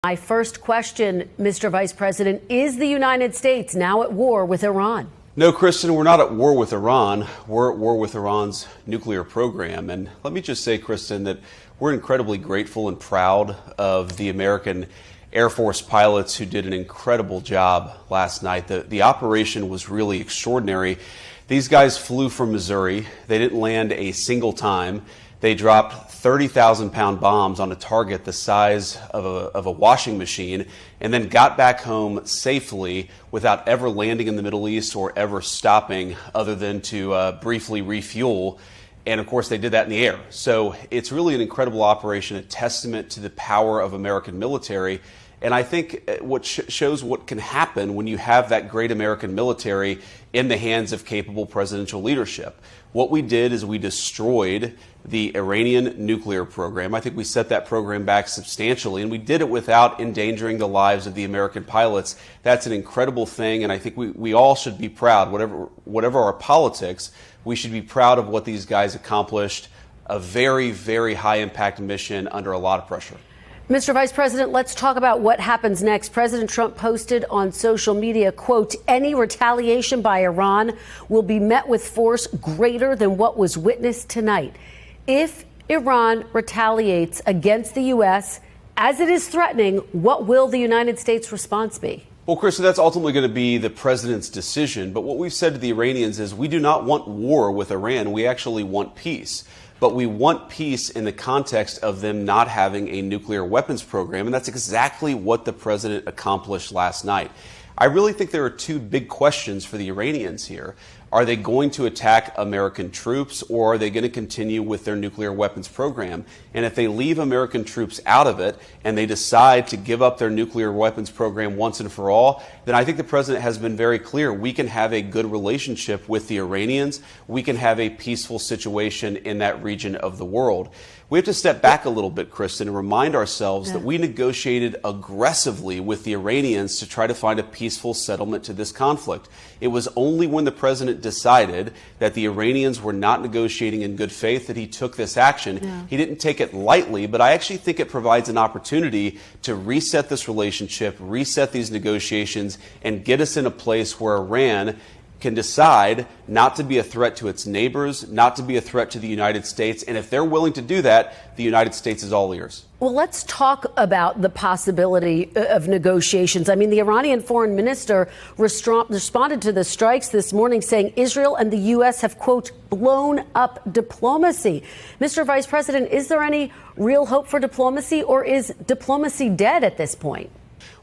My first question, Mr. Vice President, is the United States now at war with Iran? No, Kristen, we're not at war with Iran. We're at war with Iran's nuclear program. And let me just say, Kristen, that we're incredibly grateful and proud of the American Air Force pilots who did an incredible job last night. The operation was really extraordinary. These guys flew from Missouri. They didn't land a single time. They dropped 30,000-pound bombs on a target the size of a washing machine and then got back home safely without ever landing in the Middle East or ever stopping other than to briefly refuel. And, of course, they did that in the air. So it's really an incredible operation, a testament to the power of American military. And I think what shows what can happen when you have that great American military in the hands of capable presidential leadership. What we did is we destroyed the Iranian nuclear program. I think we set that program back substantially, and we did it without endangering the lives of the American pilots. That's an incredible thing, and I think we all should be proud. Whatever our politics, we should be proud of what these guys accomplished. A very, very high-impact mission under a lot of pressure. Mr. Vice President, let's talk about what happens next. President Trump posted on social media, quote, any retaliation by Iran will be met with force greater than what was witnessed tonight. If Iran retaliates against the U.S., as it is threatening, what will the United States response be? Well, Kristen, that's ultimately going to be the president's decision. But what we've said to the Iranians is we do not want war with Iran. We actually want peace. But we want peace in the context of them not having a nuclear weapons program. And that's exactly what the president accomplished last night. I really think there are two big questions for the Iranians here. Are they going to attack American troops, or are they going to continue with their nuclear weapons program? And if they leave American troops out of it and they decide to give up their nuclear weapons program once and for all, then I think the president has been very clear. We can have a good relationship with the Iranians. We can have a peaceful situation in that region of the world. We have to step back a little bit, Kristen, and remind ourselves that we negotiated aggressively with the Iranians to try to find a peaceful settlement to this conflict. It was only when the president decided that the Iranians were not negotiating in good faith that he took this action. He didn't take it lightly, but I actually think it provides an opportunity to reset this relationship, reset these negotiations, and get us in a place where Iran can decide not to be a threat to its neighbors, not to be a threat to the United States. And if they're willing to do that, the United States is all ears. Well, let's talk about the possibility of negotiations. I mean, the Iranian foreign minister responded to the strikes this morning saying Israel and the U.S. have, quote, blown up diplomacy. Mr. Vice President, is there any real hope for diplomacy, or is diplomacy dead at this point?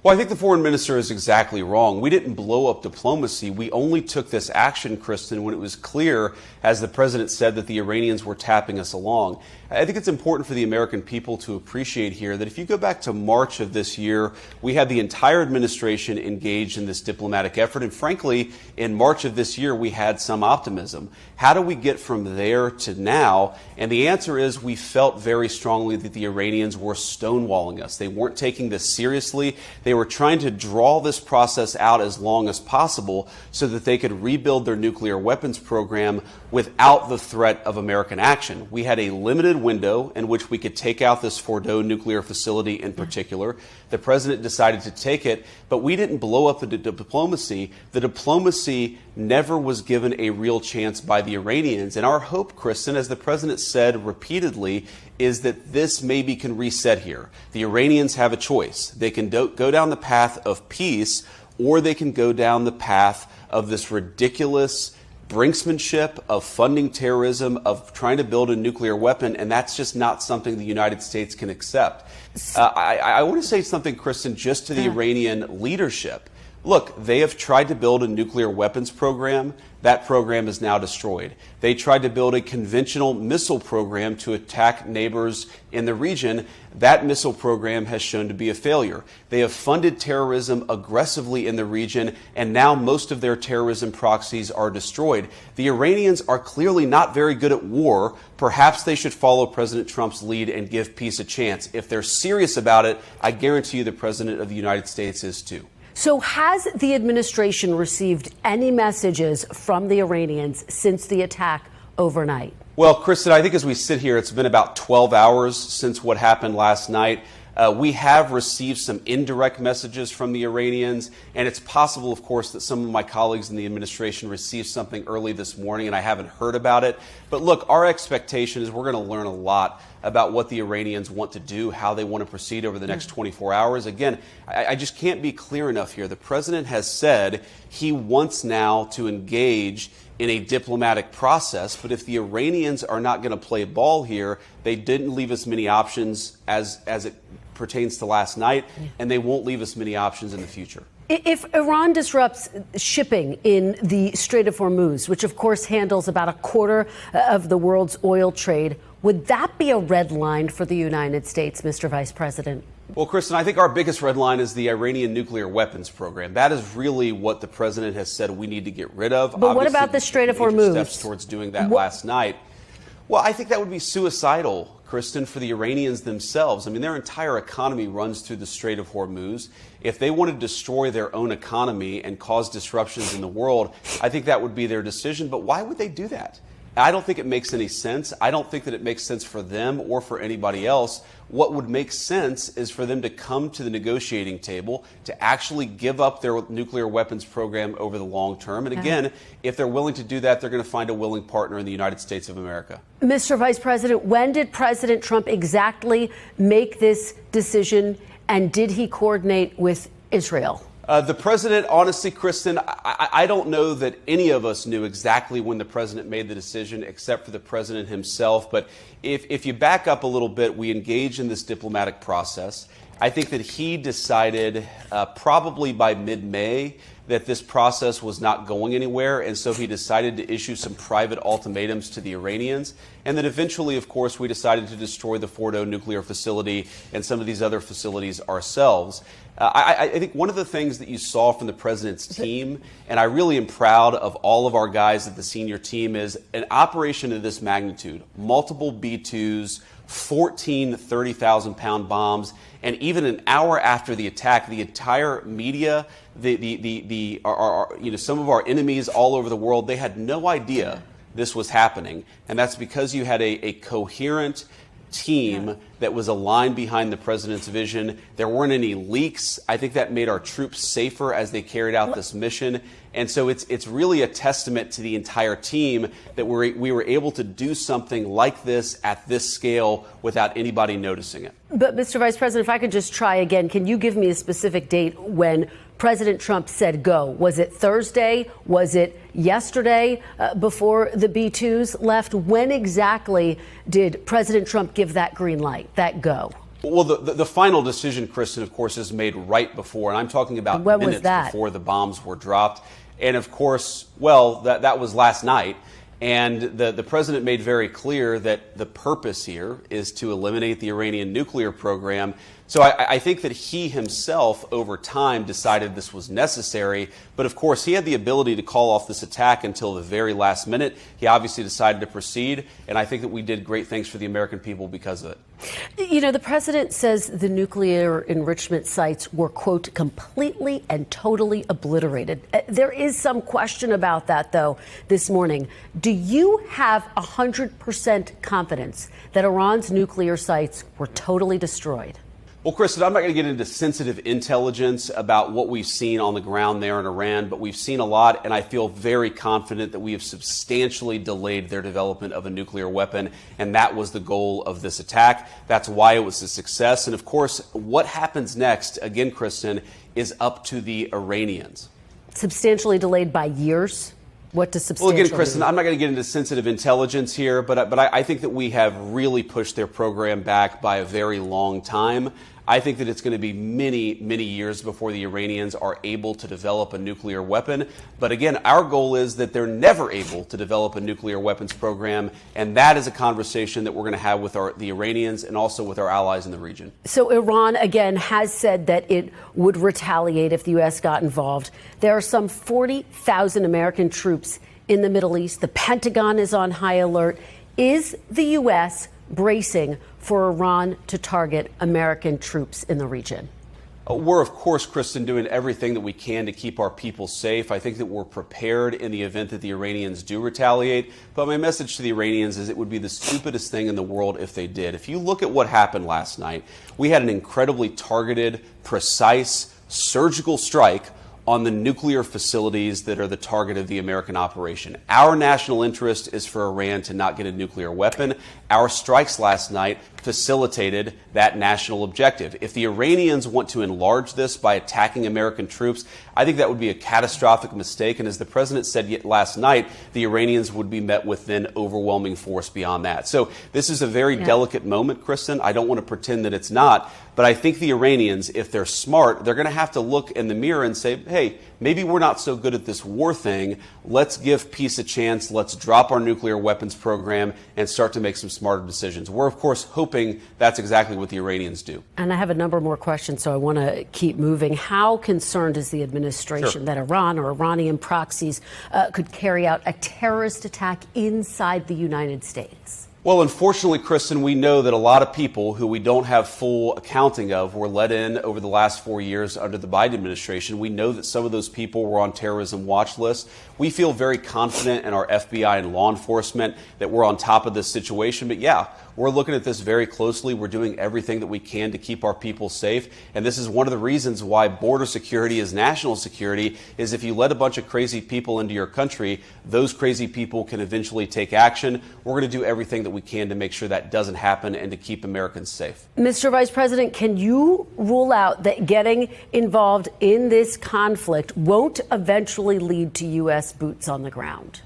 Well, I think the foreign minister is exactly wrong. We didn't blow up diplomacy. We only took this action, Kristen, when it was clear, as the president said, that the Iranians were tapping us along. I think it's important for the American people to appreciate here that if you go back to March of this year, we had the entire administration engaged in this diplomatic effort. And frankly, in March of this year, we had some optimism. How do we get from there to now? And the answer is we felt very strongly that the Iranians were stonewalling us. They weren't taking this seriously. They were trying to draw this process out as long as possible so that they could rebuild their nuclear weapons program without the threat of American action. We had a limited window in which we could take out this Fordo nuclear facility in particular. The president decided to take it, but we didn't blow up the diplomacy. The diplomacy never was given a real chance by the Iranians. And our hope, Kristen, as the president said repeatedly, is that this maybe can reset here. The Iranians have a choice. They can go down the path of peace, or they can go down the path of this ridiculous brinksmanship, of funding terrorism, of trying to build a nuclear weapon, and that's just not something the United States can accept. I want to say something, Kristen, just to the Iranian leadership. Look, they have tried to build a nuclear weapons program. That program is now destroyed. They tried to build a conventional missile program to attack neighbors in the region. That missile program has shown to be a failure. They have funded terrorism aggressively in the region, and now most of their terrorism proxies are destroyed. The Iranians are clearly not very good at war. Perhaps they should follow President Trump's lead and give peace a chance. If they're serious about it, I guarantee you the President of the United States is too. So has the administration received any messages from the Iranians since the attack overnight? Well, Kristen, I think as we sit here, it's been about 12 hours since what happened last night. We have received some indirect messages from the Iranians, and it's possible, of course, that some of my colleagues in the administration received something early this morning, and I haven't heard about it. But look, our expectation is we're going to learn a lot about what the Iranians want to do, how they want to proceed over the next 24 hours. Again, I just can't be clear enough here. The president has said he wants now to engage in a diplomatic process, but if the Iranians are not going to play ball here, they didn't leave us many options as it pertains to last night, and they won't leave us many options in the future. If Iran disrupts shipping in the Strait of Hormuz, which of course handles about a quarter of the world's oil trade, would that be a red line for the United States, Mr. Vice President? Well, Kristen, I think our biggest red line is the Iranian nuclear weapons program. That is really what the president has said we need to get rid of. But what about the Strait of Hormuz? Steps towards doing that last night. Well, I think that would be suicidal, Kristen, for the Iranians themselves. I mean, their entire economy runs through the Strait of Hormuz. If they want to destroy their own economy and cause disruptions in the world, I think that would be their decision. But why would they do that? I don't think it makes any sense. I don't think that it makes sense for them or for anybody else. What would make sense is for them to come to the negotiating table, to actually give up their nuclear weapons program over the long term. And again, if they're willing to do that, they're going to find a willing partner in the United States of America. Mr. Vice President, when did President Trump exactly make this decision, and did he coordinate with Israel? The president, honestly, Kristen, I don't know that any of us knew exactly when the president made the decision, except for the president himself. But if you back up a little bit, we engaged in this diplomatic process. I think that he decided probably by mid-May that this process was not going anywhere, and so he decided to issue some private ultimatums to the Iranians. And then eventually, of course, we decided to destroy the Fordo nuclear facility and some of these other facilities ourselves. I think one of the things that you saw from the president's team, and I really am proud of all of our guys at the senior team, is an operation of this magnitude, multiple B-2s, 14 30,000-pound bombs, and even an hour after the attack, the entire media, some of our enemies all over the world, they had no idea this was happening. And that's because you had a coherent team that was aligned behind the president's vision. There weren't any leaks. I think that made our troops safer as they carried out this mission. And so it's really a testament to the entire team that we were able to do something like this at this scale without anybody noticing it. But, Mr. Vice President, if I could just try again, can you give me a specific date when President Trump said go? Was it Thursday? Was it yesterday before the B-2s left? When exactly did President Trump give that green light, that go? Well, the final decision, Kristen, of course, is made right before, and I'm talking about minutes before the bombs were dropped. And of course, well, that was last night. And the president made very clear that the purpose here is to eliminate the Iranian nuclear program. So I think that he himself, over time, decided this was necessary. But of course, he had the ability to call off this attack until the very last minute. He obviously decided to proceed. And I think that we did great things for the American people because of it. You know, the president says the nuclear enrichment sites were, quote, completely and totally obliterated. There is some question about that, though, this morning. Do you have 100% confidence that Iran's nuclear sites were totally destroyed? Well, Kristen, I'm not going to get into sensitive intelligence about what we've seen on the ground there in Iran, but we've seen a lot, and I feel very confident that we have substantially delayed their development of a nuclear weapon, and that was the goal of this attack. That's why it was a success. And of course, what happens next, again, Kristen, is up to the Iranians. Substantially delayed by years? What does substantial Well, again, Kristen, I'm not going to get into sensitive intelligence here, but I think that we have really pushed their program back by a very long time. I think that it's going to be many, many years before the Iranians are able to develop a nuclear weapon. But again, our goal is that they're never able to develop a nuclear weapons program. And that is a conversation that we're going to have with the Iranians and also with our allies in the region. So Iran, again, has said that it would retaliate if the U.S. got involved. There are some 40,000 American troops in the Middle East. The Pentagon is on high alert. Is the U.S. bracing for Iran to target American troops in the region? We're, of course, Kristen, doing everything that we can to keep our people safe. I think that we're prepared in the event that the Iranians do retaliate. But my message to the Iranians is it would be the stupidest thing in the world if they did. If you look at what happened last night, we had an incredibly targeted, precise, surgical strike on the nuclear facilities that are the target of the American operation. Our national interest is for Iran to not get a nuclear weapon. Our strikes last night facilitated that national objective. If the Iranians want to enlarge this by attacking American troops, I think that would be a catastrophic mistake. And as the president said last night, the Iranians would be met with then overwhelming force beyond that. So this is a very delicate moment, Kristen. I don't want to pretend that it's not. But I think the Iranians, if they're smart, they're going to have to look in the mirror and say, hey, maybe we're not so good at this war thing. Let's give peace a chance. Let's drop our nuclear weapons program and start to make some smarter decisions. We're, of course, hoping that's exactly what the Iranians do. And I have a number more questions, so I want to keep moving. How concerned is the administration that Iran or Iranian proxies could carry out a terrorist attack inside the United States? Well, unfortunately, Kristen, we know that a lot of people who we don't have full accounting of were let in over the last 4 years under the Biden administration. We know that some of those people were on terrorism watch lists. We feel very confident in our FBI and law enforcement that we're on top of this situation. But yeah, we're looking at this very closely. We're doing everything that we can to keep our people safe. And this is one of the reasons why border security is national security, is if you let a bunch of crazy people into your country, those crazy people can eventually take action. We're going to do everything that we can to make sure that doesn't happen and to keep Americans safe. Mr. Vice President, can you rule out that getting involved in this conflict won't eventually lead to U.S. boots on the ground?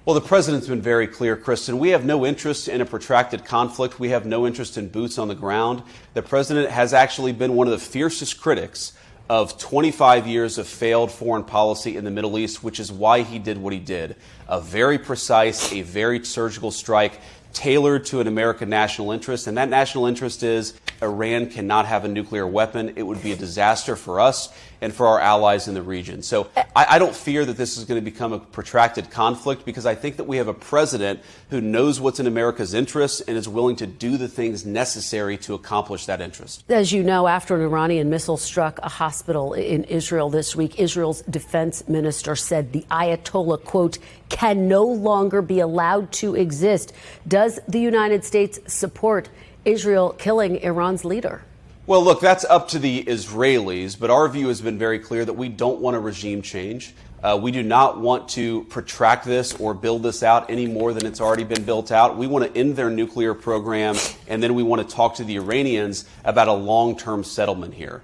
Well, the president's been very clear, Kristen. We have no interest in a protracted conflict. We have no interest in boots on the ground. The president has actually been one of the fiercest critics of 25 years of failed foreign policy in the Middle East, which is why he did what he did. A very precise, a very surgical strike tailored to an American national interest. And that national interest is Iran cannot have a nuclear weapon. It would be a disaster for us and for our allies in the region. So I don't fear that this is going to become a protracted conflict, because I think that we have a president who knows what's in America's interests and is willing to do the things necessary to accomplish that interest. As you know, after an Iranian missile struck a hospital in Israel this week, Israel's defense minister said the Ayatollah, quote, can no longer be allowed to exist. Does the United States support Israel killing Iran's leader? Well, look, that's up to the Israelis, but our view has been very clear that we don't want a regime change. We do not want to protract this or build this out any more than it's already been built out. We want to end their nuclear program, and then we want to talk to the Iranians about a long-term settlement here.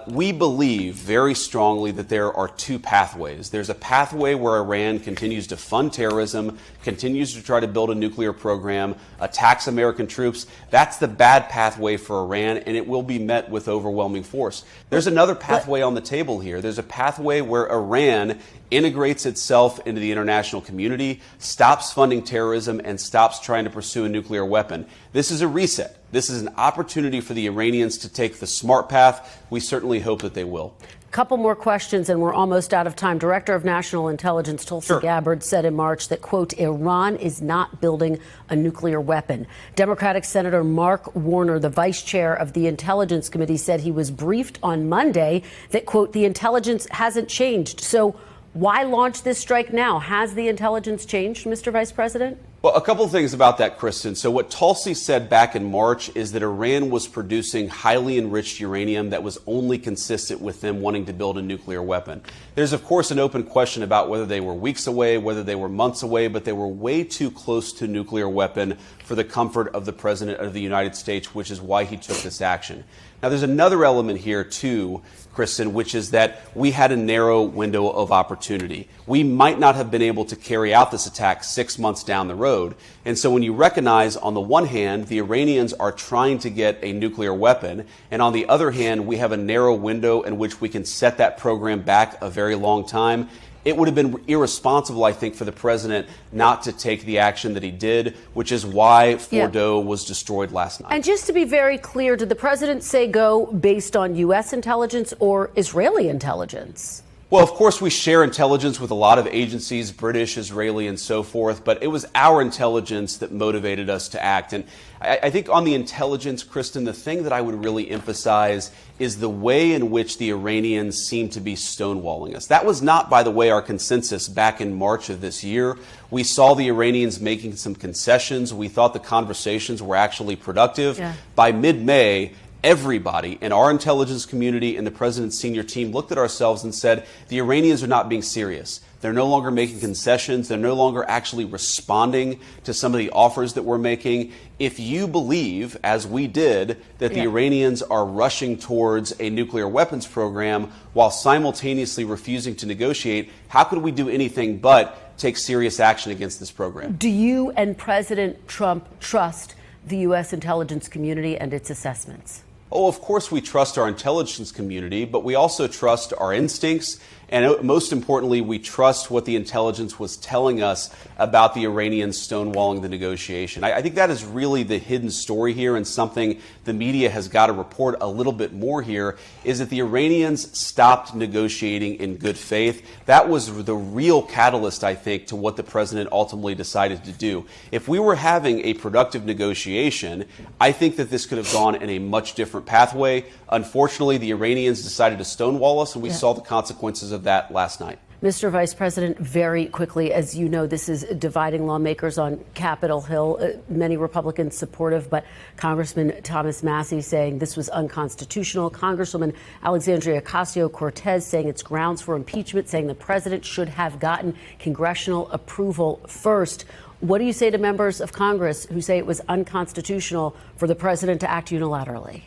We believe very strongly that there are two pathways. There's a pathway where Iran continues to fund terrorism, continues to try to build a nuclear program, attacks American troops. That's the bad pathway for Iran, and it will be met with overwhelming force. There's another pathway on the table here. There's a pathway where Iran integrates itself into the international community, stops funding terrorism, and stops trying to pursue a nuclear weapon. This is a reset. This is an opportunity for the Iranians to take the smart path. We certainly hope that they will. Couple more questions, and we're almost out of time. Director of National Intelligence Tulsi Gabbard said in March that, quote, Iran is not building a nuclear weapon. Democratic Senator Mark Warner, the vice chair of the Intelligence Committee, said he was briefed on Monday that, quote, the intelligence hasn't changed. So why launch this strike now? Has the intelligence changed, Mr. Vice President? Well, a couple of things about that, Kristen. So what Tulsi said back in March is that Iran was producing highly enriched uranium that was only consistent with them wanting to build a nuclear weapon. There's, of course, an open question about whether they were weeks away, whether they were months away, but they were way too close to a nuclear weapon for the comfort of the President of the United States, which is why he took this action. Now, there's another element here, too, Kristen, which is that we had a narrow window of opportunity. We might not have been able to carry out this attack 6 months down the road. And so when you recognize, on the one hand, the Iranians are trying to get a nuclear weapon, and on the other hand, we have a narrow window in which we can set that program back a very long time, it would have been irresponsible, I think, for the president not to take the action that he did, which is why Fordo was destroyed last night. And just to be very clear, did the president say go based on U.S. intelligence or Israeli intelligence? Well, of course, we share intelligence with a lot of agencies, British, Israeli, and so forth, but it was our intelligence that motivated us to act. And I think on the intelligence, Kristen, the thing that I would really emphasize is the way in which the Iranians seem to be stonewalling us. That was not, by the way, our consensus back in March of this year. We saw the Iranians making some concessions. We thought the conversations were actually productive. Yeah. By mid-May, everybody in our intelligence community and the president's senior team looked at ourselves and said, the Iranians are not being serious. They're no longer making concessions. They're no longer actually responding to some of the offers that we're making. If you believe, as we did, that the Iranians are rushing towards a nuclear weapons program while simultaneously refusing to negotiate, how could we do anything but take serious action against this program? Do you and President Trump trust the U.S. intelligence community and its assessments? Oh, of course we trust our intelligence community, but we also trust our instincts. And most importantly, we trust what the intelligence was telling us about the Iranians stonewalling the negotiation. I think that is really the hidden story here, and something the media has got to report a little bit more here, is that the Iranians stopped negotiating in good faith. That was the real catalyst, I think, to what the president ultimately decided to do. If we were having a productive negotiation, I think that this could have gone in a much different pathway. Unfortunately, the Iranians decided to stonewall us, and we saw the consequences of that last night. Mr. Vice President, very quickly, as you know, this is dividing lawmakers on Capitol Hill. Many Republicans supportive, but Congressman Thomas Massie saying this was unconstitutional. Congresswoman Alexandria Ocasio-Cortez saying it's grounds for impeachment, saying the president should have gotten congressional approval first. What do you say to members of Congress who say it was unconstitutional for the president to act unilaterally?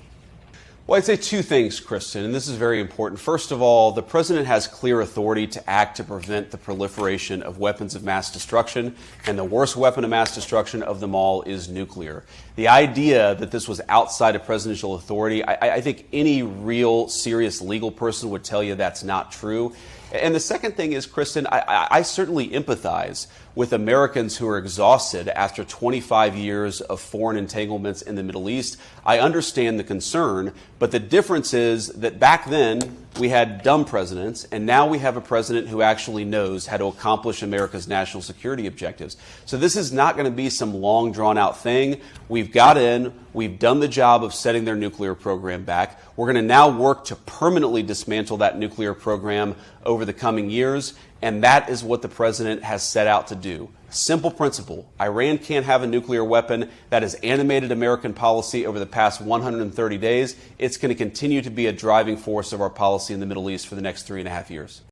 Well, I'd say two things, Kristen, and this is very important. First of all, the president has clear authority to act to prevent the proliferation of weapons of mass destruction, and the worst weapon of mass destruction of them all is nuclear. The idea that this was outside of presidential authority, I think any real serious legal person would tell you that's not true. And the second thing is, Kristen, I certainly empathize with Americans who are exhausted after 25 years of foreign entanglements in the Middle East. I understand the concern, but the difference is that back then we had dumb presidents, and now we have a president who actually knows how to accomplish America's national security objectives. So this is not going to be some long, drawn-out thing. We've got in, we've done the job of setting their nuclear program back. We're going to now work to permanently dismantle that nuclear program over the coming years, and that is what the president has set out to do. Simple principle. Iran can't have a nuclear weapon. That has animated American policy over the past 130 days. It's going to continue to be a driving force of our policy in the Middle East for the next 3.5 years.